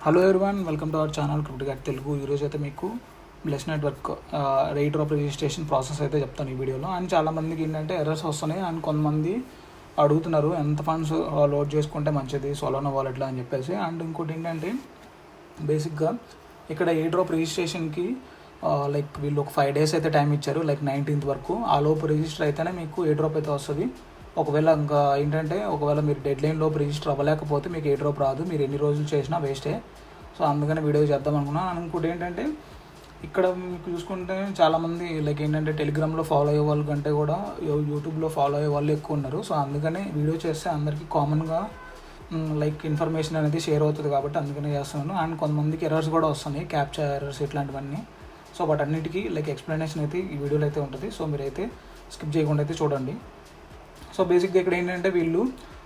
Hello everyone, welcome to our channel crypto God Telugu. ఈరోజు అయితే మీకు bless network right of registration process అయితే చెప్తాను ఈ వీడియోలో. అండ్ చాలామందికి ఏంటంటే ఎర్రర్స్ వస్తున్నాయి అండ్ కొంతమంది అడుగుతున్నారు ఎంత ఫండ్స్ లోడ్ చేసుకుంటే మంచిది సోలానా వాలెట్లో అని చెప్పేసి. అండ్ ఇంకోటి ఏంటంటే బేసిక్గా ఇక్కడ ఎయిర్ డ్రాప్ రిజిస్ట్రేషన్కి వీళ్ళు ఒక 5 days అయితే టైం ఇచ్చారు, 19th వరకు. ఆ లోపు రిజిస్టర్ అయితేనే మీకు ఎయిర్ డ్రాప్ అయితే వస్తుంది. ఒకవేళ ఇంకా ఏంటంటే ఒకవేళ మీరు డెడ్ లైన్ లోపు రిజిస్టర్ అవ్వలేకపోతే మీకు ఎయిర్ డ్రాప్ రాదు, మీరు ఎన్ని రోజులు చేసినా వేస్టే. సో అందుకని వీడియో చేద్దాం అనుకున్నాను. ఇంకోటి ఏంటంటే ఇక్కడ మీకు చూసుకుంటే చాలామంది ఏంటంటే టెలిగ్రామ్లో ఫాలో అయ్యే వాళ్ళ కంటే కూడా యూట్యూబ్లో ఫాలో అయ్యే వాళ్ళు ఎక్కువ ఉన్నారు. సో అందుకని వీడియో చేస్తే అందరికీ కామన్గా ఇన్ఫర్మేషన్ అనేది షేర్ అవుతుంది కాబట్టి అందుకనే చేస్తున్నాను. అండ్ కొంతమందికి ఎర్రర్స్ కూడా వస్తున్నాయి, క్యాప్చర్ ఎర్రర్స్ ఇట్లాంటివన్నీ. సో వాటన్నిటికీ ఎక్స్ప్లెనేషన్ అయితే ఈ వీడియోలో అయితే ఉంటుంది. సో మీరైతే స్కిప్ చేయకుండా అయితే చూడండి. సో బేసిక్గా ఇక్కడ ఏంటంటే వీళ్ళు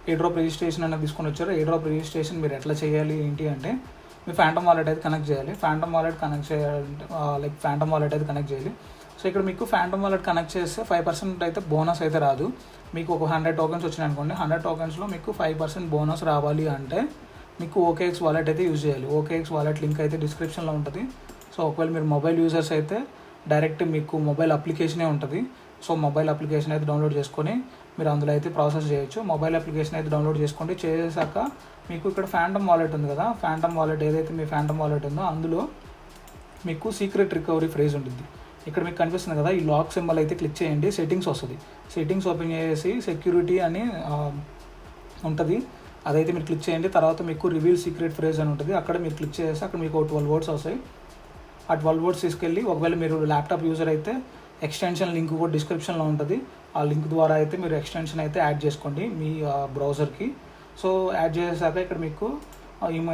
ఎయిర్ డ్రాప్ రిజిస్ట్రేషన్ అనేది తీసుకొని వచ్చారు. ఎయిర్ డ్రాప్ రిజిస్ట్రేషన్ మీరు ఎట్లా చేయాలి ఏంటి అంటే మీ ఫ్యాంటమ్ వాలెట్ అయితే కనెక్ట్ చేయాలి. ఫ్యాంటమ్ వాలెట్ కనెక్ట్ చేయాలంటే ఫ్యాంటమ్ వాలెట్ అయితే కనెక్ట్ చేయాలి. సో ఇక్కడ మీకు ఫ్యాంటమ్ వాలెట్ కనెక్ట్ చేస్తే 5% అయితే బోనస్ అయితే రాదు. మీకు ఒక 100 tokens వచ్చినాయి అనుకోండి, 100 tokensలో మీకు 5% బోనస్ రావాలి అంటే మీకు OKX వాలెట్ అయితే యూజ్ చేయాలి. OKX వాలెట్ లింక్ అయితే డిస్క్రిప్షన్లో ఉంటుంది. సో ఒకవేళ మీరు మొబైల్ యూజర్స్ అయితే డైరెక్ట్ మీకు మొబైల్ అప్లికేషనే ఉంటుంది. సో మొబైల్ అప్లికేషన్ అయితే డౌన్లోడ్ చేసుకొని మీరు అందులో అయితే ప్రాసెస్ చేయొచ్చు. మొబైల్ అప్లికేషన్ అయితే డౌన్లోడ్ చేసుకోండి. చేసాక మీకు ఇక్కడ ఫ్యాంటమ్ వాలెట్ ఉంది కదా, ఫ్యాంటమ్ వాలెట్ ఏదైతే మీ ఫ్యాంటమ్ వాలెట్ ఉందో అందులో మీకు సీక్రెట్ రికవరీ ఫ్రేజ్ ఉంటుంది. ఇక్కడ మీకు కనిపిస్తుంది కదా, ఈ లాక్ సింబల్ అయితే క్లిక్ చేయండి, సెట్టింగ్స్ వస్తుంది. సెట్టింగ్స్ ఓపెన్ చేసి సెక్యూరిటీ అని ఉంటుంది, అదైతే మీరు క్లిక్ చేయండి. తర్వాత మీకు రివీల్ సీక్రెట్ ఫ్రేజ్ అని ఉంటుంది, అక్కడ మీరు క్లిక్ చేసి అక్కడ మీకు 12 words వస్తాయి. ఆ 12 words తీసుకెళ్ళి ఒకవేళ మీరు ల్యాప్టాప్ యూజర్ అయితే ఎక్స్టెన్షన్ లింక్ కూడా డిస్క్రిప్షన్లో ఉంటుంది. ఆ లింక్ ద్వారా అయితే మీరు ఎక్స్టెన్షన్ అయితే యాడ్ చేసుకోండి మీ బ్రౌజర్కి. సో యాడ్ చేసాక ఇక్కడ మీకు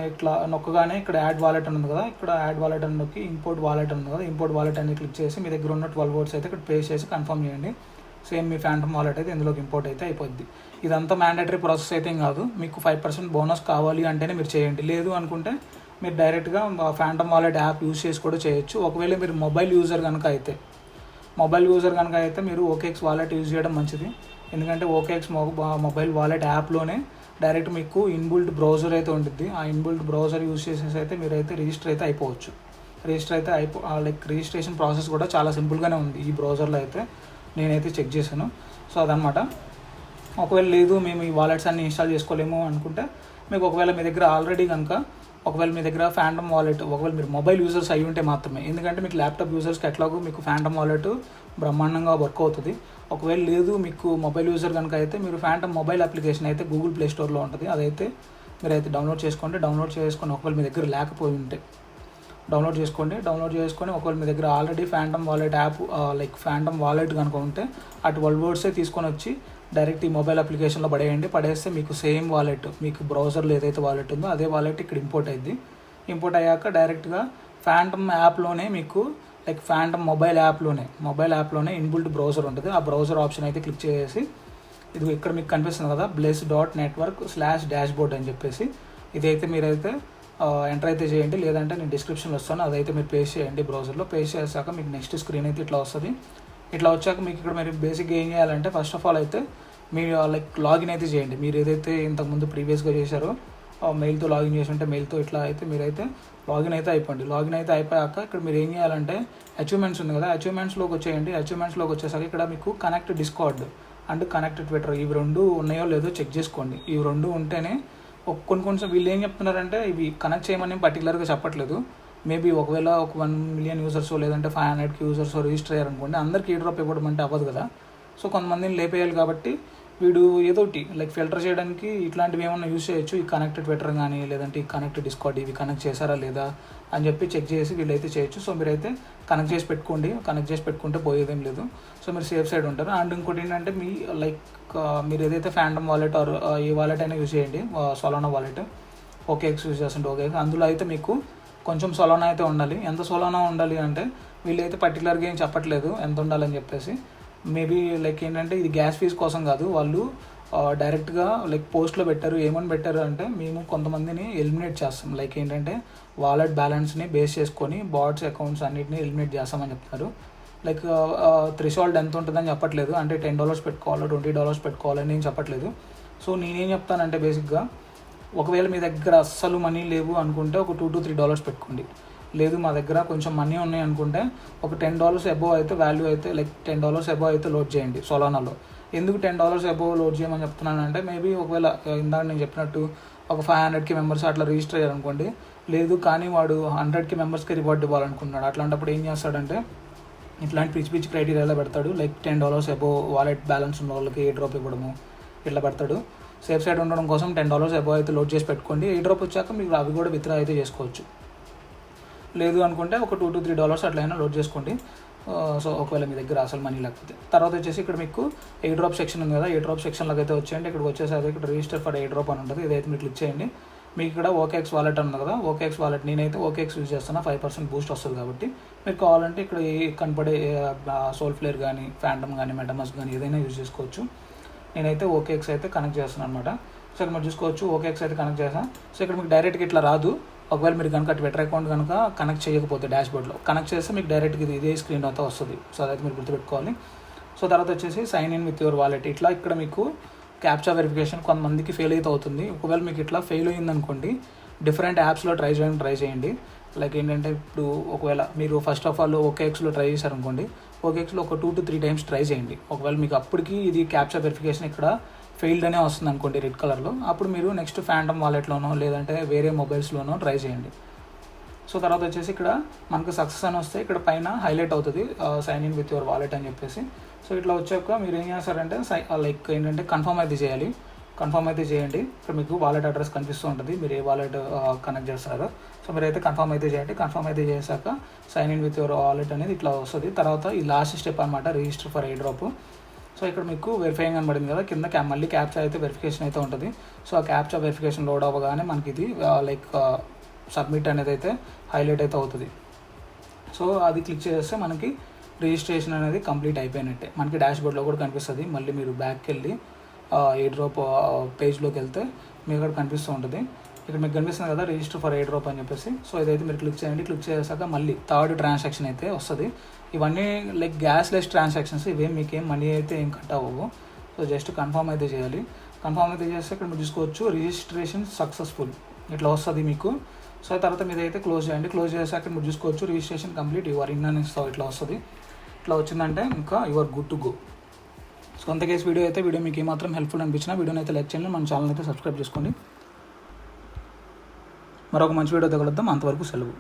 ఇట్లా నొక్కగానే ఇక్కడ యాడ్ వాలెట్ ఉంది కదా, ఇక్కడ యాడ్ వాలెట్ అని నొక్కి ఇంపోర్ట్ వాలెట్ ఉంది కదా, ఇంపోర్ట్ వాలెట్ అని క్లిక్ చేసి మీ దగ్గర ఉన్న 12 words అయితే ఇక్కడ పేస్ట్ చేసి కన్ఫర్మ్ చేయండి. సేమ్ మీ ఫ్యాంటమ్ వాలెట్ అయితే ఇందులోకి ఇంపోర్ట్ అయితే అయిపోద్ది. ఇదంతా మ్యాండేటరీ ప్రాసెస్ అయితే ఏం కాదు. మీకు 5% బోనస్ కావాలి అంటేనే మీరు చేయండి, లేదు అనుకుంటే మీరు డైరెక్ట్గా ఫ్యాంటమ్ వాలెట్ యాప్ యూజ్ చేసి కూడా చేయొచ్చు. ఒకవేళ మీరు మొబైల్ యూజర్ కనుక అయితే మీరు OKX వాలెట్ యూజ్ చేయడం మంచిది. ఎందుకంటే OKX మొబైల్ వాలెట్ యాప్లోనే డైరెక్ట్ మీకు ఇన్బుల్ట్ బ్రౌజర్ అయితే ఉంటుంది. ఆ ఇన్బుల్ట్ బ్రౌజర్ యూజ్ చేసేసి అయితే మీరైతే రిజిస్టర్ అయితే అయిపోవచ్చు. రిజిస్ట్రేషన్ ప్రాసెస్ కూడా చాలా సింపుల్గానే ఉంది ఈ బ్రౌజర్లో అయితే, నేనైతే చెక్ చేశాను. సో అదనమాట. ఒకవేళ లేదు మేము ఈ వాలెట్స్ అన్ని ఇన్స్టాల్ చేసుకోలేము అనుకుంటే మీకు ఒకవేళ మీ దగ్గర ఆల్రెడీ కనుక మీ దగ్గర ఫ్యాంటమ్ వాలెట్ ఒకవేళ మీరు మొబైల్ యూజర్స్ అయి ఉంటే మాత్రమే, ఎందుకంటే మీకు ల్యాప్టాప్ యూజర్స్కి ఎట్లాగో మీకు ఫ్యాంటమ్ వాలెట్ బ్రహ్మాండంగా వర్క్ అవుతుంది. ఒకవేళ లేదు మీకు మొబైల్ యూజర్ కనుక అయితే మీరు ఫ్యాంటమ్ మొబైల్ అప్లికేషన్ అయితే గూగుల్ ప్లే స్టోర్లో ఉంటుంది, అదైతే మీరైతే డౌన్లోడ్ చేసుకొని ఒకవేళ మీ దగ్గర లేకపోయి ఉంటే డౌన్లోడ్ చేసుకొని ఒకవేళ మీ దగ్గర already phantom wallet app phantom wallet కనుక ఉంటే ఆ 12 words తీసుకొని వచ్చి డైరెక్ట్ ఈ మొబైల్ అప్లికేషన్లో పడేస్తే మీకు సేమ్ వాలెట్, మీకు బ్రౌజర్లో ఏదైతే వాలెట్ ఉందో అదే వాలెట్ ఇక్కడ ఇంపోర్ట్ అయింది. ఇంపోర్ట్ అయ్యాక డైరెక్ట్గా ఫ్యాంటమ్ యాప్లోనే మీకు ఫ్యాంటమ్ మొబైల్ యాప్లోనే ఇన్బుల్ట్ బ్రౌజర్ ఉంటుంది. ఆ బ్రౌజర్ ఆప్షన్ అయితే క్లిక్ చేసి ఇది ఇక్కడ మీకు కనిపిస్తుంది కదా, bless.network/dashboard అని చెప్పేసి ఇదైతే మీరైతే ఎంటర్ అయితే చేయండి, లేదంటే నేను డిస్క్రిప్షన్లో వస్తాను, అదైతే మీరు పేస్ట్ చేయండి. బ్రౌజర్లో పేస్ట్ చేశాక మీకు నెక్స్ట్ స్క్రీన్ అయితే ఇట్లా వస్తుంది. ఇట్లా వచ్చాక మీకు ఇక్కడ మీరు బేసిక్గా ఏం చేయాలంటే ఫస్ట్ ఆఫ్ ఆల్ అయితే మీరు లాగిన్ అయితే చేయండి. మీరు ఏదైతే ఇంతకుముందు ప్రీవియస్గా చేశారో మెయిల్తో లాగిన్ చేసి ఉంటే మెయిల్తో ఇట్లా అయితే మీరైతే లాగిన్ అయితే అయిపోండి. లాగిన్ అయితే అయిపోయాక ఇక్కడ మీరు ఏం చేయాలంటే అచీవ్మెంట్స్ ఉంది కదా, అచీవ్మెంట్స్లోకి వచ్చేయండి. అచీవ్మెంట్స్లోకి వచ్చేసరికి ఇక్కడ మీకు connect discard and connect Twitter ఇవి 2 ఉన్నాయో లేదో చెక్ చేసుకోండి. ఇవి 2 ఉంటేనే కొన్ని వీళ్ళు ఏం చెప్తున్నారంటే ఇవి కనెక్ట్ చేయమని పర్టికులర్గా చెప్పట్లేదు. మేబీ ఒకవేళ ఒక 1 million యూజర్స్ లేదంటే 500 యూజర్స్ రిజిస్టర్ అయ్యారనుకోండి, అందరికీ ఈ డ్రాప్ ఇవ్వడం అంటే అవ్వదు కదా. సో కొంతమందిని లేపేయాలి కాబట్టి వీడు ఏదోటి ఫిల్టర్ చేయడానికి ఇట్లాంటివి ఏమన్నా యూజ్ చేయొచ్చు. ఈ కనెక్ట్ ట్విట్టర్ కానీ లేదంటే ఈ కనెక్ట్ డిస్కార్డ్ ఇవి కనెక్ట్ చేశారా లేదా అని చెప్పి చెక్ చేసి వీళ్ళైతే చేయొచ్చు. సో మీరైతే కనెక్ట్ చేసి పెట్టుకుంటే పోయేదేం లేదు. సో మీరు సేఫ్ సైడ్ ఉంటారు. అండ్ ఇంకోటి ఏంటంటే మీరు ఏదైతే ఫ్యాంటమ్ వాలెట్ ఆర్ ఏ వాలెట్ అయినా యూజ్ చేయండి, సోలానా వాలెట్ OKX యూజ్ చేస్తుంటే OKX అందులో అయితే మీకు కొంచెం సోలానా అయితే ఉండాలి. ఎంత సోలానా ఉండాలి అంటే వీళ్ళైతే పర్టికులర్గా ఏం చెప్పట్లేదు ఎంత ఉండాలని చెప్పేసి. మేబీ ఏంటంటే ఇది గ్యాస్ ఫీజ్ కోసం కాదు, వాళ్ళు డైరెక్ట్గా పోస్ట్లో పెట్టారు. ఏమని పెట్టారు అంటే మేము కొంతమందిని ఎలిమినేట్ చేస్తాం, ఏంటంటే వాలెట్ బ్యాలెన్స్ని బేస్ చేసుకొని బాట్స్ అకౌంట్స్ అన్నిటిని ఎలిమినేట్ చేస్తామని చెప్తారు. థ్రెషోల్డ్ ఎంత ఉంటుందని చెప్పట్లేదు, అంటే $10 పెట్టుకోవాలి $20 పెట్టుకోవాలని నేను చెప్పట్లేదు. సో నేనేం చెప్తానంటే బేసిక్గా ఒకవేళ మీ దగ్గర అస్సలు మనీ లేవు అనుకుంటే ఒక $2 to $3 పెట్టుకోండి. లేదు మా దగ్గర కొంచెం మనీ ఉన్నాయి అనుకుంటే ఒక $10 అబోవ్ అయితే వాల్యూ అయితే లైక్ $10 అబోవ్ అయితే లోడ్ చేయండి సోలానాలో. ఎందుకు $10 అబోవ్ లోడ్ చేయమని చెప్తున్నానంటే మేబీ ఒకవేళ ఇందాక నేను చెప్పినట్టు ఒక 500K మెంబర్స్ అట్లా రిజిస్టర్ అయ్యారనుకోండి, లేదు కానీ వాడు 100K మెంబర్స్కి రివార్డ్ ఇవ్వాలనుకుంటున్నాడు. అట్లాంటప్పుడు ఏం చేస్తాడంటే ఇట్లాంటి పిచ్చి క్రైటీరియాలో పెడతాడు. లైక్ $10 అబోవ్ వాలెట్ బ్యాలెన్స్ ఉన్న వాళ్ళకి ఎయిర్ డ్రాప్ ఇవ్వడము ఇట్లా పెడతాడు. సేఫ్ సైడ్ ఉండడం కోసం $10 అబోవ్ అయితే లోడ్ చేసి పెట్టుకోండి. ఎయిర్ డ్రాప్ వచ్చాక మీకు అవి కూడా విత్డ్రా అయితే చేసుకోవచ్చు. లేదు అనుకుంటే ఒక $2 to $3 అట్లయినా లోడ్ చేసుకోండి. సో ఒకవేళ మీ దగ్గర అసలు మనీ లేకపోతే. తర్వాత వచ్చేసి ఇక్కడ మీకు ఎయిర్ డ్రాప్ సెక్షన్ ఉంది కదా, ఎయిర్ డ్రాప్ సెక్షన్లోకి అయితే వచ్చేయండి. ఇక్కడికి వచ్చేసి ఇక్కడ రిజిస్టర్ ఫర్ ఎయిర్ డ్రాప్ అని ఉంటుంది. ఇదైతే మీరు క్లిక్ చేయండి. మీకు ఇక్కడ OKX వాలెట్ ఉంది కదా, OKX వాలెట్ నేనైతే OKX యూజ్ చేస్తున్నా. 5% బూస్ట్ వస్తుంది కాబట్టి మీరు కావాలంటే ఇక్కడ కనపడే సోల్ఫ్లేర్ కానీ ఫ్యాంటమ్ కానీ మెటమాస్క్ కానీ ఏదైనా యూజ్ చేసుకోవచ్చు. నేనైతే OKX అయితే కనెక్ట్ చేస్తున్నాను అనమాట. సో ఇక్కడ మీరు చూసుకోవచ్చు OKX అయితే కనెక్ట్ చేస్తాను. సో ఇక్కడ మీకు డైరెక్ట్గా ఇట్లా రాదు. ఒకవేళ మీరు కనుక ట్విట్టర్ అకౌంట్ కనుక కనెక్ట్ చేయకపోతే డాష్బోర్డ్లో కనెక్ట్ చేస్తే మీకు డైరెక్ట్గా ఇదే స్క్రీన్ అయితే వస్తుంది. సో అదైతే మీరు గుర్తుపెట్టుకోవాలి. సో తర్వాత వచ్చేసి sign in with your wallet. ఇట్లా ఇక్కడ మీకు క్యాప్చా వెరిఫికేషన్ కొంతమందికి ఫెయిల్ అయితే అవుతుంది. ఒకవేళ మీకు ఇట్లా ఫెయిల్ అయిందనుకోండి, డిఫరెంట్ యాప్స్లో ట్రై చేయండి. లైక్ ఏంటంటే ఇప్పుడు ఒకవేళ మీరు ఫస్ట్ ఆఫ్ ఆల్ OKXలో ట్రై చేశారనుకోండి, OKXలో ఒక 2 to 3 times ట్రై చేయండి. ఒకవేళ మీకు అప్పటికి ఇది క్యాప్చా వెరిఫికేషన్ ఇక్కడ ఫెయిల్డ్ అనే వస్తుంది అనుకోండి రెడ్ కలర్లో, అప్పుడు మీరు నెక్స్ట్ ఫ్యాంటమ్ వాలెట్లోనో లేదంటే వేరే మొబైల్స్లోనో ట్రై చేయండి. సో తర్వాత వచ్చేసి ఇక్కడ మనకు సక్సెస్ అని వస్తే ఇక్కడ పైన హైలైట్ అవుతుంది sign in with your wallet అని చెప్పేసి. సో ఇట్లా వచ్చాక మీరు ఏం చేస్తారంటే లైక్ ఏంటంటే కన్ఫర్మ్ అయితే చేయాలి. కన్ఫర్మ్ అయితే చేయండి. ఇక్కడ మీకు వాలెట్ అడ్రస్ కనిపిస్తూ ఉంటుంది, మీరు ఏ వాలెట్ కనెక్ట్ చేస్తారో. సో మీరైతే కన్ఫర్మ్ అయితే చేయండి. కన్ఫర్మ్ అయితే చేశాక sign in with your wallet అనేది ఇట్లా వస్తుంది. తర్వాత ఈ లాస్ట్ స్టెప్ అనమాట, register for airdrop. So ఇక్కడ మీకు వెరిఫైయింగ్ అని పడింది కదా, కింద మళ్ళీ క్యాప్చా అయితే వెరిఫికేషన్ అయితే ఉంటుంది. సో ఆ క్యాప్చా వెరిఫికేషన్ లోడ్ అవ్వగానే మనకి ఇది లైక్ సబ్మిట్ అనేది అయితే హైలైట్ అయితే అవుతుంది. సో అది క్లిక్ చేస్తే మనకి రిజిస్ట్రేషన్ అనేది కంప్లీట్ అయిపోయినట్టే. మనకి డాష్బోర్డ్లో కూడా కనిపిస్తుంది. మళ్ళీ మీరు బ్యాక్కి వెళ్ళి ఎయిర్ డ్రాప్ పేజ్లోకి వెళ్తే మీకు ఇక్కడ కనిపిస్తూ ఉంటుంది. ఇక్కడ మీకు కనిపిస్తుంది కదా రిజిస్టర్ ఫర్ ఎయిర్ డ్రాప్ అని చెప్పేసి. సో ఇదైతే మీరు క్లిక్ చేయండి. క్లిక్ చేసాక మళ్ళీ థర్డ్ ట్రాన్సాక్షన్ అయితే వస్తుంది. ఇవన్నీ లైక్ గ్యాస్లెస్ ట్రాన్సాక్షన్స్, ఇవేం మీకేం మనీ అయితే ఏం కట్ అవ్వవు. సో జస్ట్ కన్ఫర్మ్ అయితే చేయాలి. కన్ఫర్మ్ అయితే చేస్తే ఇక్కడ మీరు చూసుకోవచ్చు రిజిస్ట్రేషన్ సక్సెస్ఫుల్ ఇట్లా వస్తుంది మీకు. సో తర్వాత మీద అయితే క్లోజ్ చేయండి. క్లోజ్ చేసాక మీరు చూసుకోవచ్చు రిజిస్ట్రేషన్ కంప్లీట్ యువర్ ఇన్ అని ఇట్లా వస్తుంది. ఇట్లా వచ్చిందంటే ఇంకా your good to go. So అంత కేసు వీడియో మీకు ఏమాత్రం హెల్ప్ఫుల్ అనిపించినా వీడియోని అయితే లైక్ చేయండి, మన ఛానల్ అయితే సబ్స్క్రైబ్ చేసుకోండి. మరొక మంచి వీడియోతో కలుద్దాం. అంతవరకు సెలవు.